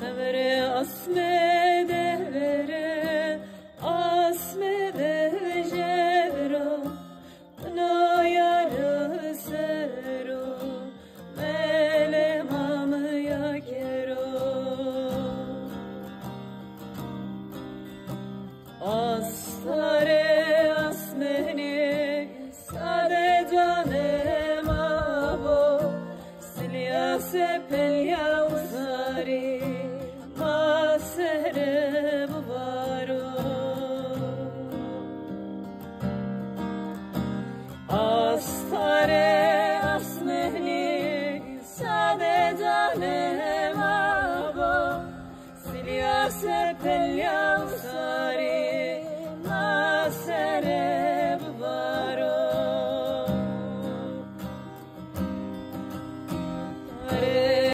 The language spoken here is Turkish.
Xevere asmedere, asmede jevro, no yarı sero, mele mamya kero. Astare asmeni, sade cane mavo, silya sepelya usari, masere buvaro. Astare asmeni, sade cane mavo, silya sepelya usari.